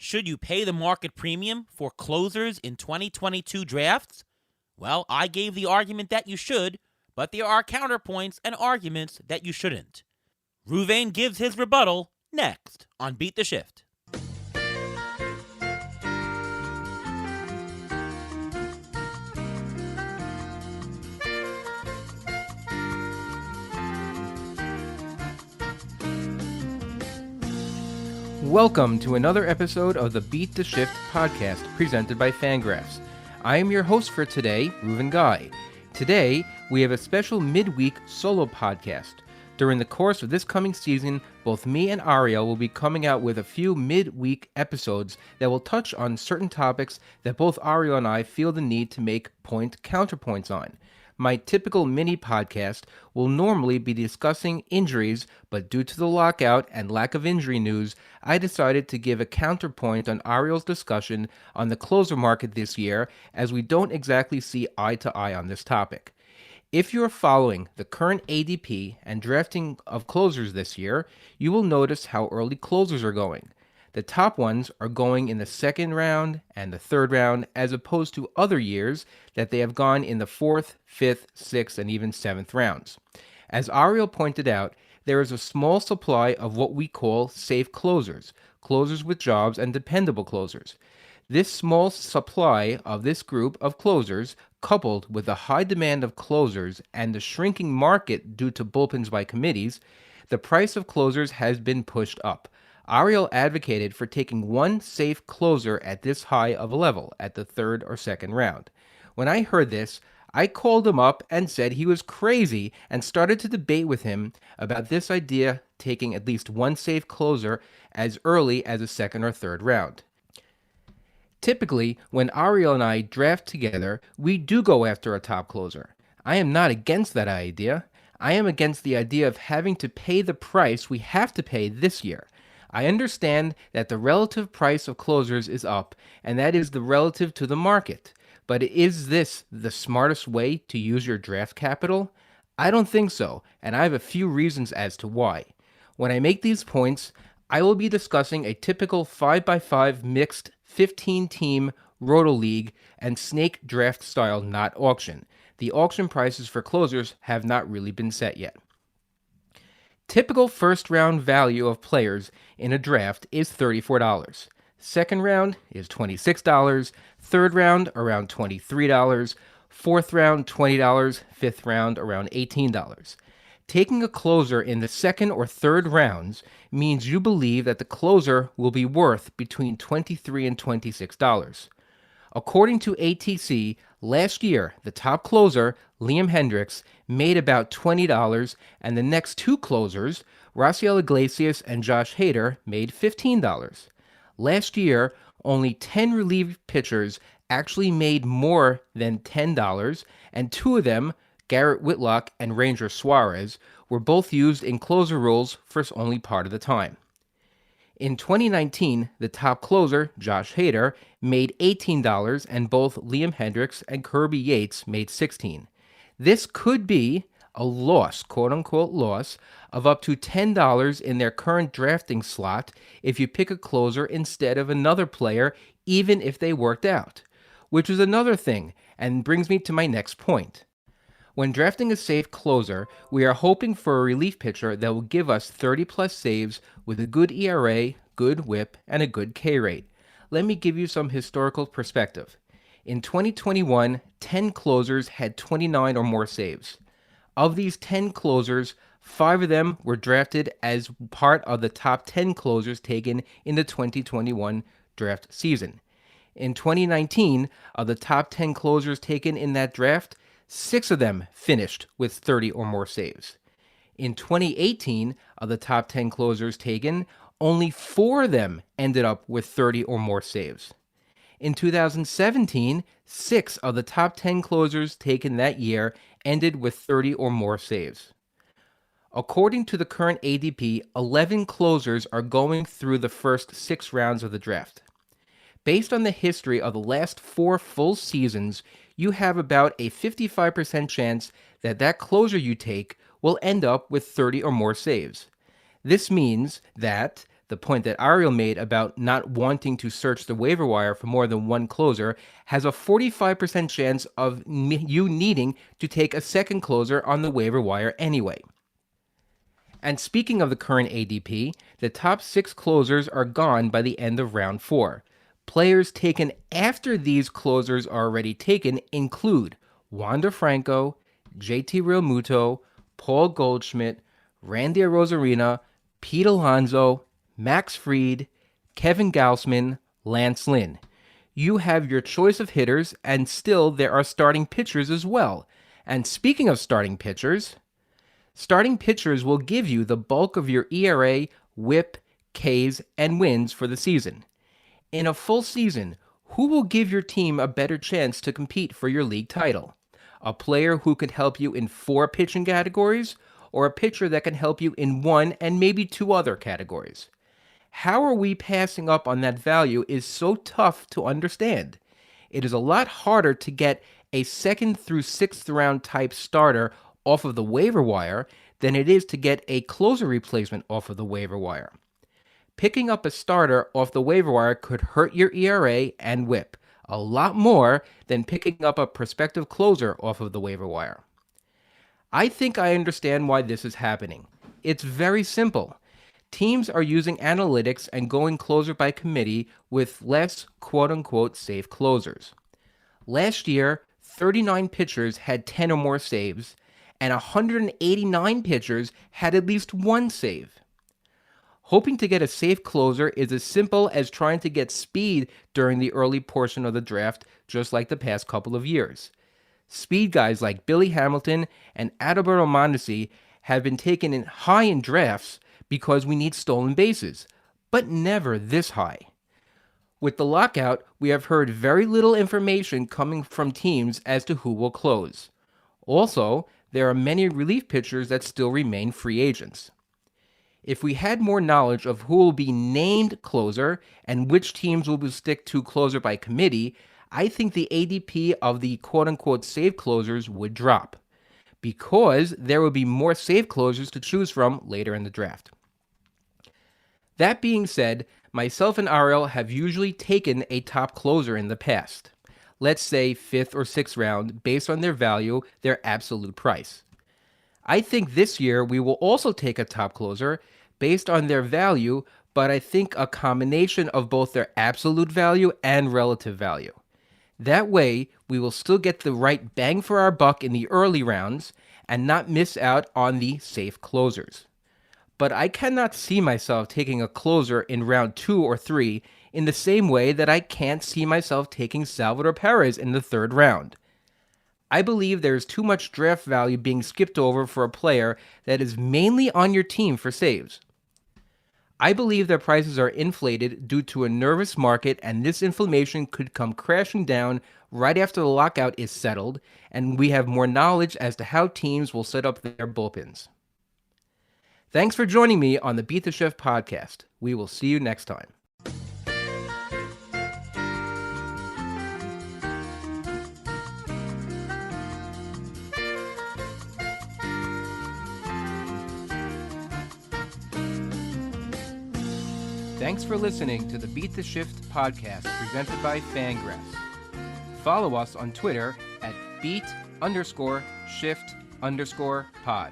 Should you pay the market premium for closers in 2022 drafts? Well, I gave the argument that you should, but there are counterpoints and arguments that you shouldn't. Reuven gives his rebuttal next on Beat the Shift. Welcome to another episode of the Beat the Shift podcast presented by Fangraphs. I am your host for today, Reuven Guy. Today, we have a special midweek solo podcast. During the course of this coming season, both me and Ariel will be coming out with a few midweek episodes that will touch on certain topics that both Ariel and I feel the need to make counterpoints on. My typical mini podcast will normally be discussing injuries, but due to the lockout and lack of injury news, I decided to give a counterpoint on Ariel's discussion on the closer market this year, as we don't exactly see eye to eye on this topic. If you're following the current ADP and drafting of closers this year, you will notice how early closers are going. The top ones are going in the second round and the third round, as opposed to other years that they have gone in the fourth, fifth, sixth, and even seventh rounds. As Ariel pointed out, there is a small supply of what we call safe closers with jobs and dependable closers. This small supply of this group of closers, coupled with the high demand of closers and the shrinking market due to bullpens by committees, the price of closers has been pushed up. Ariel advocated for taking one safe closer at this high of a level, at the third or second round. When I heard this, I called him up and said he was crazy and started to debate with him about this idea taking at least one safe closer as early as the second or third round. Typically, when Ariel and I draft together, we do go after a top closer. I am not against that idea. I am against the idea of having to pay the price we have to pay this year. I understand that the relative price of closers is up, and that is the relative to the market. But is this the smartest way to use your draft capital? I don't think so, and I have a few reasons as to why. When I make these points, I will be discussing a typical 5x5 mixed 15-team roto league and snake draft style, not auction. The auction prices for closers have not really been set yet. Typical first round value of players in a draft is $34. Second round is $26. Third round around $23. Fourth round $20. Fifth round around $18. Taking a closer in the second or third rounds means you believe that the closer will be worth between $23 and $26. According to ATC, last year, the top closer, Liam Hendriks, made about $20, and the next two closers, Raisel Iglesias and Josh Hader, made $15. Last year, only 10 relief pitchers actually made more than $10, and two of them, Garrett Whitlock and Ranger Suarez, were both used in closer roles for only part of the time. In 2019, the top closer, Josh Hader, made $18, and both Liam Hendriks and Kirby Yates made $16. This could be a loss, quote-unquote loss, of up to $10 in their current drafting slot if you pick a closer instead of another player, even if they worked out. Which is another thing, and brings me to my next point. When drafting a safe closer, we are hoping for a relief pitcher that will give us 30-plus saves with a good ERA, good whip, and a good K rate. Let me give you some historical perspective. In 2021, 10 closers had 29 or more saves. Of these 10 closers, 5 of them were drafted as part of the top 10 closers taken in the 2021 draft season. In 2019, of the top 10 closers taken in that draft, 6 of them finished with 30 or more saves. In 2018, of the top 10 closers taken, only 4 of them ended up with 30 or more saves. In 2017, 6 of the top 10 closers taken that year ended with 30 or more saves. According to the current ADP, 11 closers are going through the first 6 rounds of the draft. Based on the history of the last 4 full seasons, you have about a 55% chance that that closer you take will end up with 30 or more saves. This means that the point that Ariel made about not wanting to search the waiver wire for more than one closer, has a 45% chance of you needing to take a second closer on the waiver wire anyway. And speaking of the current ADP, the top 6 closers are gone by the end of round 4. Players taken after these closers are already taken include Wander Franco, JT Realmuto, Paul Goldschmidt, Randy Arozarena, Pete Alonso, Max Fried, Kevin Gausman, Lance Lynn. You have your choice of hitters, and still there are starting pitchers as well. And speaking of starting pitchers will give you the bulk of your ERA, WHIP, Ks, and wins for the season. In a full season, who will give your team a better chance to compete for your league title? A player who can help you in 4 pitching categories, or a pitcher that can help you in 1 and maybe 2 other categories? How are we passing up on that value is so tough to understand. It is a lot harder to get a 2nd through 6th round type starter off of the waiver wire than it is to get a closer replacement off of the waiver wire. Picking up a starter off the waiver wire could hurt your ERA and WHIP a lot more than picking up a prospective closer off of the waiver wire. I think I understand why this is happening. It's very simple. Teams are using analytics and going closer by committee with less quote-unquote safe closers. Last year, 39 pitchers had 10 or more saves, and 189 pitchers had at least 1 save. Hoping to get a safe closer is as simple as trying to get speed during the early portion of the draft, just like the past couple of years. Speed guys like Billy Hamilton and Adalberto Mondesi have been taken in high in drafts because we need stolen bases, but never this high. With the lockout, we have heard very little information coming from teams as to who will close. Also, there are many relief pitchers that still remain free agents. If we had more knowledge of who will be named closer and which teams will stick to closer by committee, I think the ADP of the quote-unquote save closers would drop, because there would be more save closers to choose from later in the draft. That being said, myself and Ariel have usually taken a top closer in the past. Let's say 5th or 6th round, based on their value, their absolute price. I think this year we will also take a top closer based on their value, but I think a combination of both their absolute value and relative value. That way, we will still get the right bang for our buck in the early rounds and not miss out on the safe closers. But I cannot see myself taking a closer in round 2 or 3 in the same way that I can't see myself taking Salvador Perez in the 3rd round. I believe there is too much draft value being skipped over for a player that is mainly on your team for saves. I believe that prices are inflated due to a nervous market, and this inflation could come crashing down right after the lockout is settled and we have more knowledge as to how teams will set up their bullpens. Thanks for joining me on the Beat the Shift podcast. We will see you next time. Thanks for listening to the Beat the Shift podcast presented by Fangraphs. Follow us on Twitter at beat_shift_pod.